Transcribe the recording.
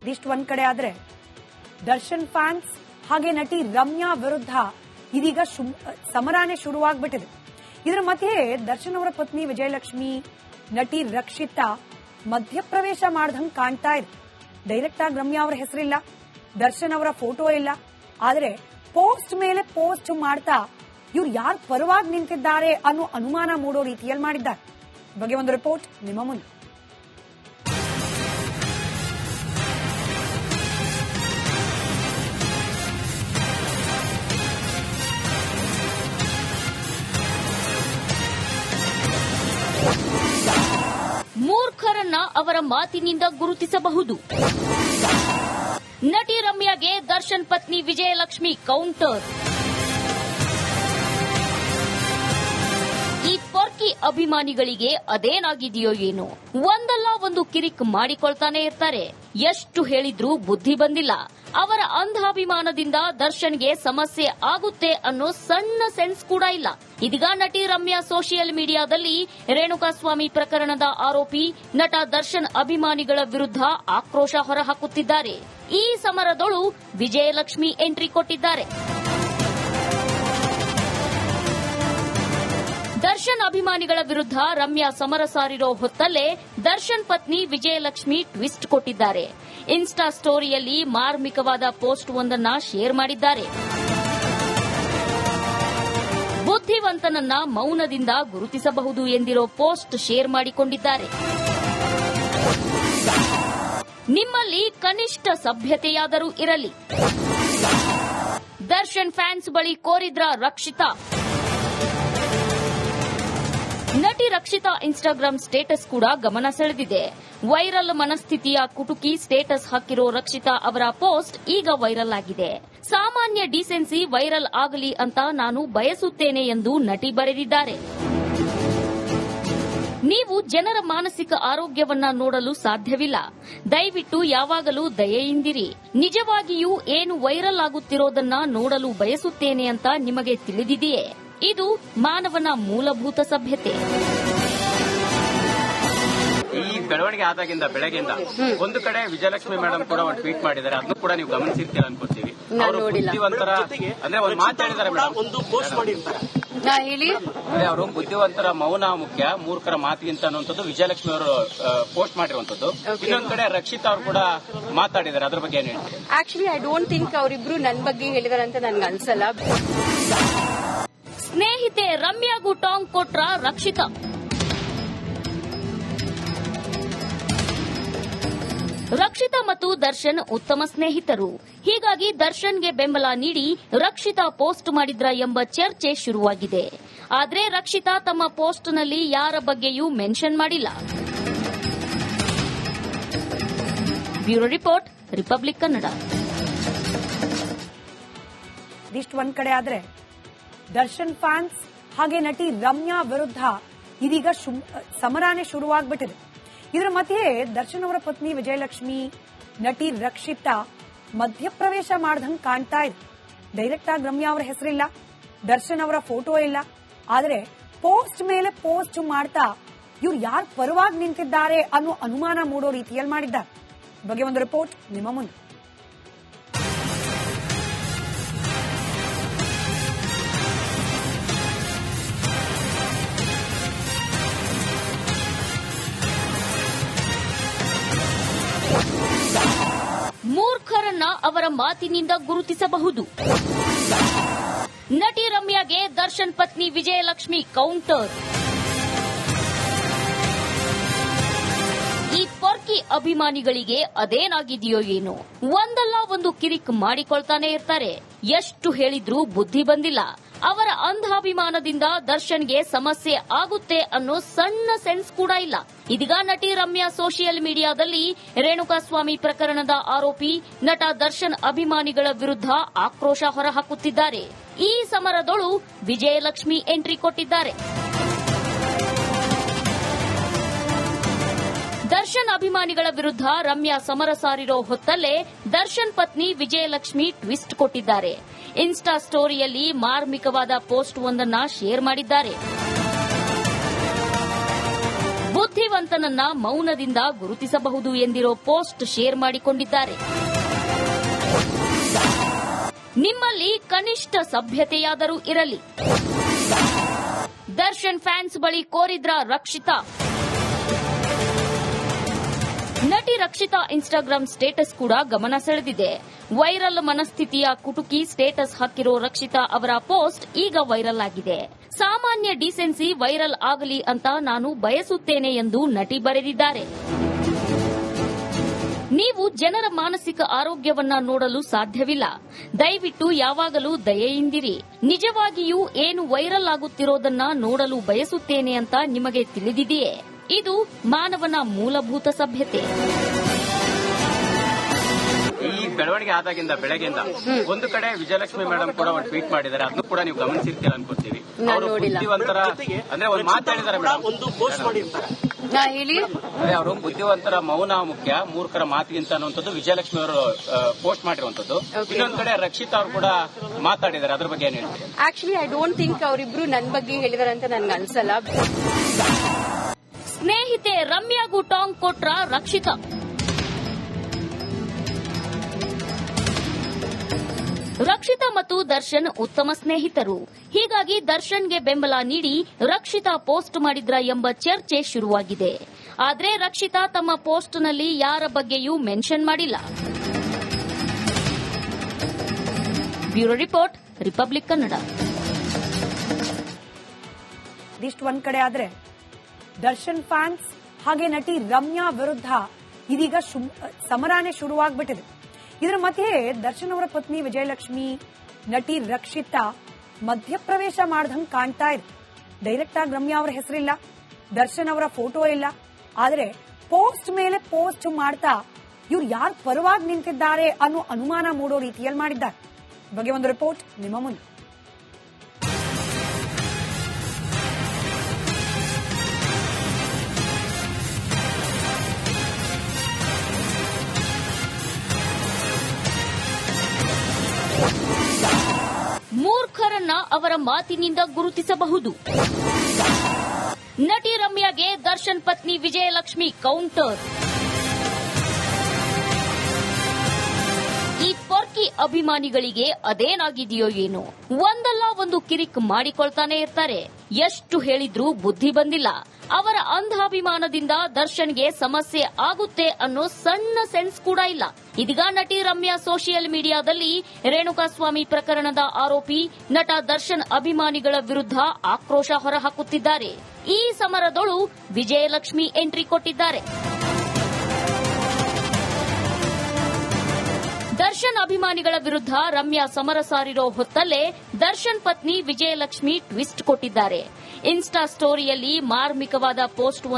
ಇದಿಷ್ಟು ಒಂದ್ ಕಡೆ ಆದ್ರೆ ದರ್ಶನ್ ಫ್ಯಾನ್ಸ್ ಹಾಗೆ ನಟಿ ರಮ್ಯಾ ವಿರುದ್ಧ ಇದೀಗ ಸಮರಾನೇ ಶುರುವಾಗ್ಬಿಟ್ಟಿದೆ. ಇದರ ಮಧ್ಯೆ ದರ್ಶನ್ ಅವರ ಪತ್ನಿ ವಿಜಯಲಕ್ಷ್ಮಿ, ನಟಿ ರಕ್ಷಿತಾ ಮಧ್ಯಪ್ರವೇಶ ಮಾಡ್ದಂಗ್ ಕಾಣ್ತಾ ಇದೆ. ಡೈರೆಕ್ಟ್ ಆಗಿ ರಮ್ಯಾ ಅವರ ಹೆಸರಿಲ್ಲ, ದರ್ಶನ್ ಅವರ ಫೋಟೋ ಇಲ್ಲ. ಆದ್ರೆ ಪೋಸ್ಟ್ ಮೇಲೆ ಪೋಸ್ಟ್ ಮಾಡ್ತಾ ಇವ್ರು ಯಾರು ಪರವಾಗಿ ನಿಂತಿದ್ದಾರೆ ಅನ್ನೋ ಅನುಮಾನ ಮೂಡೋ ರೀತಿಯಲ್ಲಿ ಮಾಡಿದ್ದಾರೆ. ಬಗ್ಗೆ ಒಂದು ರಿಪೋರ್ಟ್ ನಿಮ್ಮ ಮುಂದೆ. ಮೂರ್ಖರನ್ನ ಅವರ ಮಾತಿನಿಂದ ಗುರುತಿಸಬಹುದು. ನಟಿ ರಮ್ಯಾಗೆ ದರ್ಶನ್ ಪತ್ನಿ ವಿಜಯಲಕ್ಷ್ಮಿ ಕೌಂಟರ್. ಈ ಪೊರ್ಕಿ ಅಭಿಮಾನಿಗಳಿಗೆ ಅದೇನಾಗಿದೆಯೋ ಏನೋ, ಒಂದಲ್ಲ ಒಂದು ಕಿರಿಕ್ ಮಾಡಿಕೊಳ್ತಾನೆ ಇರ್ತಾರೆ. ಎಷ್ಟು ಹೇಳಿದ್ರೂ ಬುದ್ಧಿ ಬಂದಿಲ್ಲ. ಅವರ ಅಂಧಾಭಿಮಾನದಿಂದ ದರ್ಶನ್ಗೆ ಸಮಸ್ಯೆ ಆಗುತ್ತೆ ಅನ್ನೋ ಸಣ್ಣ ಸೆನ್ಸ್ ಕೂಡ ಇಲ್ಲ. ಇದೀಗ ನಟಿ ರಮ್ಯಾ ಸೋಷಿಯಲ್ ಮೀಡಿಯಾದಲ್ಲಿ ರೇಣುಕಾಸ್ವಾಮಿ ಪ್ರಕರಣದ ಆರೋಪಿ ನಟ ದರ್ಶನ್ ಅಭಿಮಾನಿಗಳ ವಿರುದ್ಧ ಆಕ್ರೋಶ ಹೊರಹಾಕುತ್ತಿದ್ದಾರೆ. ಈ ಸಮರದೊಳು ವಿಜಯಲಕ್ಷ್ಮಿ ಎಂಟ್ರಿ ಕೊಟ್ಟಿದ್ದಾರೆ. ದರ್ಶನ್ ಅಭಿಮಾನಿಗಳ ವಿರುದ್ಧ ರಮ್ಯಾ ಸಮರ ಸಾರಿರೋ ಹೊತ್ತಲ್ಲೇ ದರ್ಶನ್ ಪತ್ನಿ ವಿಜಯಲಕ್ಷ್ಮಿ ಟ್ವಿಸ್ಟ್ ಕೊಟ್ಟಿದ್ದಾರೆ. ಇನ್ಸ್ಟಾ ಸ್ಟೋರಿಯಲ್ಲಿ ಮಾರ್ಮಿಕವಾದ ಪೋಸ್ಟ್ ಒಂದನ್ನ ಶೇರ್ ಮಾಡಿದ್ದಾರೆ. ಬುದ್ಧಿವಂತನನ್ನ ಮೌನದಿಂದ ಗುರುತಿಸಬಹುದು ಎಂದಿರೋ ಪೋಸ್ಟ್ ಶೇರ್ ಮಾಡಿಕೊಂಡಿದ್ದಾರೆ. ನಿಮ್ಮಲ್ಲಿ ಕನಿಷ್ಠ ಸಭ್ಯತೆಯಾದರೂ ಇರಲಿ. ದರ್ಶನ್ ಫ್ಯಾನ್ಸ್ ಬಳಿ ಕೋರಿದ್ರ ರಕ್ಷಿತಾ. ನಟಿ ರಕ್ಷಿತಾ ಇನ್ಸ್ಟಾಗ್ರಾಂ ಸ್ಟೇಟಸ್ ಕೂಡ ಗಮನ ಸೆಳೆದಿದೆ. ವೈರಲ್ ಮನಸ್ಥಿತಿಯ ಕುಟುಕಿ ಸ್ಟೇಟಸ್ ಹಾಕಿರೋ ರಕ್ಷಿತಾ ಅವರ ಪೋಸ್ಟ್ ಈಗ ವೈರಲ್ ಆಗಿದೆ. ಸಾಮಾನ್ಯ ಡಿಸೆನ್ಸಿ ವೈರಲ್ ಆಗಲಿ ಅಂತ ನಾನು ಬಯಸುತ್ತೇನೆ ಎಂದು ನಟಿ ಬರೆದಿದ್ದಾರೆ. ನೀವು ಜನರ ಮಾನಸಿಕ ಆರೋಗ್ಯವನ್ನ ನೋಡಲು ಸಾಧ್ಯವಿಲ್ಲ. ದಯವಿಟ್ಟು ಯಾವಾಗಲೂ ದಯೆಯಿಂದಿರಿ. ನಿಜವಾಗಿಯೂ ಏನು ವೈರಲ್ ಆಗುತ್ತಿರೋದನ್ನ ನೋಡಲು ಬಯಸುತ್ತೇನೆ ಅಂತ ನಿಮಗೆ ತಿಳಿದಿದೆಯೇ? ಇದು ಮಾನವನ ಮೂಲಭೂತ ಸಭ್ಯತೆ. ಈ ಬೆಳವಣಿಗೆ ಆದಾಗಿಂದ ಬೆಳಗ್ಗೆಯಿಂದ ಒಂದು ಕಡೆ ವಿಜಯಲಕ್ಷ್ಮಿ ಮೇಡಮ್ ಕೂಡ ಒಂದು ಟ್ವೀಟ್ ಮಾಡಿದ್ದಾರೆ. ಅದನ್ನು ಕೂಡ ನೀವು ಗಮನಿಸಿರ್ತೀರ ಅನ್ಕೋತೀವಿ. ಅವರು ಬುದ್ಧಿವಂತರ ಅಂದ್ರೆ ಒಂದು ಮಾತಾಡಿದ್ದಾರೆ ಮೇಡಮ್, ಒಂದು ಪೋಸ್ಟ್ ಮಾಡಿರ್ತಾರೆ. ಅವರು ಬುದ್ಧಿವಂತರ ಮೌನ ಮುಖ್ಯ, ಮೂರ್ಖರ ಮಾತಿಗಿಂತ ಅನ್ನುವಂಥದ್ದು ವಿಜಯಲಕ್ಷ್ಮಿ ಅವರು ಪೋಸ್ಟ್ ಮಾಡಿರುವಂತದ್ದು. ಇನ್ನೊಂದು ಕಡೆ ರಕ್ಷಿತಾ ಅವರು ಕೂಡ ಮಾತಾಡಿದ್ದಾರೆ. ಅದ್ರ ಬಗ್ಗೆ ಏನು ಹೇಳ್ತೀವಿ? ಆಕ್ಚುಲಿ ಐ ಡೋಂಟ್ ಥಿಂಕ್ ಅವರಿಬ್ರು ನನ್ನ ಬಗ್ಗೆ ಹೇಳಿದಾರೆ ಅಂತ ನನ್ಗೆ ಅನ್ಸಲ್ಲ. ಸ್ನೇಹಿತೆ ರಮ್ಯಾಗೂ ಟಾಂಗ್ ಕೊಟ್ರ ರಕ್ಷಿತಾ. ರಕ್ಷಿತಾ ಮತ್ತು ದರ್ಶನ್ ಉತ್ತಮ ಸ್ನೇಹಿತರು. ಹೀಗಾಗಿ ದರ್ಶನ್ಗೆ ಬೆಂಬಲ ನೀಡಿ ರಕ್ಷಿತಾ ಪೋಸ್ಟ್ ಮಾಡಿದ್ರ ಎಂಬ ಚರ್ಚೆ ಶುರುವಾಗಿದೆ. ಆದರೆ ರಕ್ಷಿತಾ ತಮ್ಮ ಪೋಸ್ಟ್ನಲ್ಲಿ ಯಾರ ಬಗ್ಗೆಯೂ ಮೆನ್ಷನ್ ಮಾಡಿಲ್ಲ. Bureau report, republic Kannada. ಇದಿಷ್ಟು ಒಂದ್ ಕಡೆ ಆದ್ರೆ ದರ್ಶನ್ ಫ್ಯಾನ್ಸ್ ಹಾಗೆ ನಟಿ ರಮ್ಯಾ ವಿರುದ್ಧ ಇದೀಗ ಸಮರಾನೇ ಶುರುವಾಗ್ಬಿಟ್ಟಿದೆ. ಇದರ ಮಧ್ಯೆ ದರ್ಶನ್ ಅವರ ಪತ್ನಿ ವಿಜಯಲಕ್ಷ್ಮಿ, ನಟಿ ರಕ್ಷಿತಾ ಮಧ್ಯಪ್ರವೇಶ ಮಾಡ್ದಂಗ್ ಕಾಣ್ತಾ ಇದೆ. ಡೈರೆಕ್ಟ್ ಆಗಿ ರಮ್ಯಾ ಅವರ ಹೆಸರಿಲ್ಲ, ದರ್ಶನ್ ಅವರ ಫೋಟೋ ಇಲ್ಲ. ಆದ್ರೆ ಪೋಸ್ಟ್ ಮೇಲೆ ಪೋಸ್ಟ್ ಮಾಡ್ತಾ ಇವ್ರು ಯಾರು ಪರವಾಗಿ ನಿಂತಿದ್ದಾರೆ ಅನ್ನೋ ಅನುಮಾನ ಮೂಡೋ ರೀತಿಯಲ್ಲಿ ಮಾಡಿದ್ದಾರೆ. ಬಗ್ಗೆ ಒಂದು ರಿಪೋರ್ಟ್ ನಿಮ್ಮ ಮುಂದೆ. ಮೂರ್ಖರನ್ನ ಅವರ ಮಾತಿನಿಂದ ಗುರುತಿಸಬಹುದು. ನಟಿ ರಮ್ಯಾಗೆ ದರ್ಶನ್ ಪತ್ನಿ ವಿಜಯಲಕ್ಷ್ಮಿ ಕೌಂಟರ್. ಈ ಪೊರ್ಕಿ ಅಭಿಮಾನಿಗಳಿಗೆ ಅದೇನಾಗಿದೆಯೋ ಏನೋ, ಒಂದಲ್ಲ ಒಂದು ಕಿರಿಕ್ ಮಾಡಿಕೊಳ್ತಾನೆ ಇರ್ತಾರೆ. ಎಷ್ಟು ಹೇಳಿದ್ರೂ ಬುದ್ಧಿ ಬಂದಿಲ್ಲ. ಅವರ ಅಂಧಾಭಿಮಾನದಿಂದ ದರ್ಶನ್ಗೆ ಸಮಸ್ಯೆ ಆಗುತ್ತೆ ಅನ್ನೋ ಸಣ್ಣ ಸೆನ್ಸ್ ಕೂಡ ಇಲ್ಲ. ಇದೀಗ ನಟಿ ರಮ್ಯಾ ಸೋಷಿಯಲ್ ಮೀಡಿಯಾದಲ್ಲಿ ರೇಣುಕಾಸ್ವಾಮಿ ಪ್ರಕರಣದ ಆರೋಪಿ ನಟ ದರ್ಶನ್ ಅಭಿಮಾನಿಗಳ ವಿರುದ್ಧ ಆಕ್ರೋಶ ಹೊರಹಾಕುತ್ತಿದ್ದಾರೆ. ಈ ಸಮರದೊಳು ವಿಜಯಲಕ್ಷ್ಮಿ ಎಂಟ್ರಿ ಕೊಟ್ಟಿದ್ದಾರೆ. ದರ್ಶನ್ ಅಭಿಮಾನಿಗಳ ವಿರುದ್ಧ ರಮ್ಯಾ ಸಮರ ಸಾರಿರೋ ಹೊತ್ತಲ್ಲೇ ದರ್ಶನ್ ಪತ್ನಿ ವಿಜಯಲಕ್ಷ್ಮಿ ಟ್ವಿಸ್ಟ್ ಕೊಟ್ಟಿದ್ದಾರೆ. ಇನ್ಸ್ಟಾ ಸ್ಟೋರಿಯಲ್ಲಿ ಮಾರ್ಮಿಕವಾದ ಪೋಸ್ಟ್ ಒಂದನ್ನ ಶೇರ್ ಮಾಡಿದ್ದಾರೆ. ಬುದ್ಧಿವಂತನನ್ನ ಮೌನದಿಂದ ಗುರುತಿಸಬಹುದು ಎಂದಿರೋ ಪೋಸ್ಟ್ ಶೇರ್ ಮಾಡಿಕೊಂಡಿದ್ದಾರೆ. ನಿಮ್ಮಲ್ಲಿ ಕನಿಷ್ಠ ಸಭ್ಯತೆಯಾದರೂ ಇರಲಿ. ದರ್ಶನ್ ಫ್ಯಾನ್ಸ್ ಬಳಿ ಕೋರಿದ್ರ ರಕ್ಷಿತಾ. ನಟಿ ರಕ್ಷಿತಾ ಇನ್ಸ್ಟಾಗ್ರಾಂ ಸ್ಟೇಟಸ್ ಕೂಡ ಗಮನ ಸೆಳೆದಿದೆ. ವೈರಲ್ ಮನಸ್ಥಿತಿಯ ಕುಟುಕಿ ಸ್ಟೇಟಸ್ ಹಾಕಿರೋ ರಕ್ಷಿತಾ ಅವರ ಪೋಸ್ಟ್ ಈಗ ವೈರಲ್ ಆಗಿದೆ. ಸಾಮಾನ್ಯ ಡಿಸೆನ್ಸಿ ವೈರಲ್ ಆಗಲಿ ಅಂತ ನಾನು ಬಯಸುತ್ತೇನೆ ಎಂದು ನಟಿ ಬರೆದಿದ್ದಾರೆ. ನೀವು ಜನರ ಮಾನಸಿಕ ಆರೋಗ್ಯವನ್ನ ನೋಡಲು ಸಾಧ್ಯವಿಲ್ಲ. ದಯವಿಟ್ಟು ಯಾವಾಗಲೂ ದಯೆಯಿಂದಿರಿ. ನಿಜವಾಗಿಯೂ ಏನು ವೈರಲ್ ಆಗುತ್ತಿರೋದನ್ನ ನೋಡಲು ಬಯಸುತ್ತೇನೆ ಅಂತ ನಿಮಗೆ ತಿಳಿದಿದೆಯೇ? ಇದು ಮಾನವನ ಮೂಲಭೂತ ಸಭ್ಯತೆ. ಈ ಬೆಳವಣಿಗೆ ಆದಾಗಿಂದ ಬೆಳಗ್ಗೆಯಿಂದ ಒಂದು ಕಡೆ ವಿಜಯಲಕ್ಷ್ಮಿ ಮೇಡಮ್ ಕೂಡ ಒಂದು ಟ್ವೀಟ್ ಮಾಡಿದ್ದಾರೆ. ಅದನ್ನು ಕೂಡ ನೀವು ಗಮನಿಸಿರ್ತೀರ ಅನ್ಕೋತೀವಿ. ಅವರು ಬುದ್ಧಿವಂತರ ಅಂದ್ರೆ ಒಂದು ಮಾತಾಡಿದ್ದಾರೆ ಮೇಡಮ್, ಒಂದು ಪೋಸ್ಟ್ ಮಾಡಿರ್ತಾರೆ. ಅವರು ಬುದ್ಧಿವಂತರ ಮೌನ ಮುಖ್ಯ, ಮೂರ್ಖರ ಮಾತಿಗಿಂತ ಅನ್ನುವಂಥದ್ದು ವಿಜಯಲಕ್ಷ್ಮಿ ಅವರು ಪೋಸ್ಟ್ ಮಾಡಿರುವಂತದ್ದು. ಇನ್ನೊಂದು ಕಡೆ ರಕ್ಷಿತಾ ಅವರು ಕೂಡ ಮಾತಾಡಿದ್ದಾರೆ. ಅದ್ರ ಬಗ್ಗೆ ಏನ್ ಹೇಳ್ತೀವಿ? ಆಕ್ಚುಲಿ ಐ ಡೋಂಟ್ ಥಿಂಕ್ ಅವರಿಬ್ರು ನನ್ ಬಗ್ಗೆ ಹೇಳಿದಾರೆ ಅಂತ ನನ್ಗೆ ಅನ್ಸಲ್ಲ. ಸ್ನೇಹಿತೆ ರಮ್ಯಾಗೂ ಟಾಂಗ್ ಕೊಟ್ರ ರಕ್ಷಿತಾ. ರಕ್ಷಿತಾ ಮತ್ತು ದರ್ಶನ್ ಉತ್ತಮ ಸ್ನೇಹಿತರು. ಹೀಗಾಗಿ ದರ್ಶನ್ಗೆ ಬೆಂಬಲ ನೀಡಿ ರಕ್ಷಿತಾ ಪೋಸ್ಟ್ ಮಾಡಿದ್ರ ಎಂಬ ಚರ್ಚೆ ಶುರುವಾಗಿದೆ. ಆದರೆ ರಕ್ಷಿತಾ ತಮ್ಮ ಪೋಸ್ಟ್ನಲ್ಲಿ ಯಾರ ಬಗ್ಗೆಯೂ ಮೆನ್ಷನ್ ಮಾಡಿಲ್ಲ. Bureau report, republic Kannada. ಇದಿಷ್ಟು ಒಂದ್ ಕಡೆ ಆದ್ರೆ ದರ್ಶನ್ ಫ್ಯಾನ್ಸ್ ಹಾಗೆ ನಟಿ ರಮ್ಯಾ ವಿರುದ್ಧ ಇದೀಗ ಸಮರಾನೇ ಶುರುವಾಗ್ಬಿಟ್ಟಿದೆ. ಇದರ ಮಧ್ಯೆ ದರ್ಶನ್ ಅವರ ಪತ್ನಿ ವಿಜಯಲಕ್ಷ್ಮಿ, ನಟಿ ರಕ್ಷಿತಾ ಮಧ್ಯಪ್ರವೇಶ ಮಾಡ್ದಂಗ್ ಕಾಣ್ತಾ ಇದೆ. ಡೈರೆಕ್ಟ್ ಆಗಿ ರಮ್ಯಾ ಅವರ ಹೆಸರಿಲ್ಲ, ದರ್ಶನ್ ಅವರ ಫೋಟೋ ಇಲ್ಲ. ಆದರೆ ಪೋಸ್ಟ್ ಮೇಲೆ ಪೋಸ್ಟ್ ಮಾಡ್ತಾ ಇವ್ರು ಯಾರು ಪರವಾಗಿ ನಿಂತಿದ್ದಾರೆ ಅನ್ನೋ ಅನುಮಾನ ಮೂಡೋ ರೀತಿಯಲ್ಲಿ ಮಾಡಿದ್ದಾರೆ. ಬಗ್ಗೆ ಒಂದು ರಿಪೋರ್ಟ್ ನಿಮ್ಮ ಮುಂದೆ. ಮೂರ್ಖರನ್ನ ಅವರ ಮಾತಿನಿಂದ ಗುರುತಿಸಬಹುದು. ನಟಿ ರಮ್ಯಾಗೆ ದರ್ಶನ್ ಪತ್ನಿ ವಿಜಯಲಕ್ಷ್ಮಿ ಕೌಂಟರ್. ಈ ಪೊರ್ಕಿ ಅಭಿಮಾನಿಗಳಿಗೆ ಅದೇನಾಗಿದೆಯೋ ಏನೋ, ಒಂದಲ್ಲ ಒಂದು ಕಿರಿಕ್ ಮಾಡಿಕೊಳ್ತಾನೆ ಇರ್ತಾರೆ. ಎಷ್ಟು ಹೇಳಿದ್ರೂ ಬುದ್ಧಿ ಬಂದಿಲ್ಲ. ಅವರ ಅಂಧಾಭಿಮಾನದಿಂದ ದರ್ಶನ್ಗೆ ಸಮಸ್ಯೆ ಆಗುತ್ತೆ ಅನ್ನೋ ಸಣ್ಣ ಸೆನ್ಸ್ ಕೂಡ ಇಲ್ಲ. ಇದೀಗ ನಟಿ ರಮ್ಯಾ ಸೋಷಿಯಲ್ ಮೀಡಿಯಾದಲ್ಲಿ ರೇಣುಕಾಸ್ವಾಮಿ ಪ್ರಕರಣದ ಆರೋಪಿ ನಟ ದರ್ಶನ್ ಅಭಿಮಾನಿಗಳ ವಿರುದ್ಧ ಆಕ್ರೋಶ ಹೊರಹಾಕುತ್ತಿದ್ದಾರೆ. ಈ ಸಮರದೊಳು ವಿಜಯಲಕ್ಷ್ಮಿ ಎಂಟ್ರಿ ಕೊಟ್ಟಿದ್ದಾರೆ. ದರ್ಶನ್ ಅಭಿಮಾನಿಗಳ ವಿರುದ್ಧ ರಮ್ಯಾ ಸಮರ ಸಾರಿರೋ ಹೊತ್ತಲ್ಲೇ ದರ್ಶನ್ ಪತ್ನಿ ವಿಜಯಲಕ್ಷ್ಮಿ ಟ್ವಿಸ್ಟ್ ಕೊಟ್ಟಿದ್ದಾರೆ. ಇನ್ಸ್ಟಾ ಸ್ಟೋರಿಯಲ್ಲಿ ಮಾರ್ಮಿಕವಾದ ಪೋಸ್ಟ್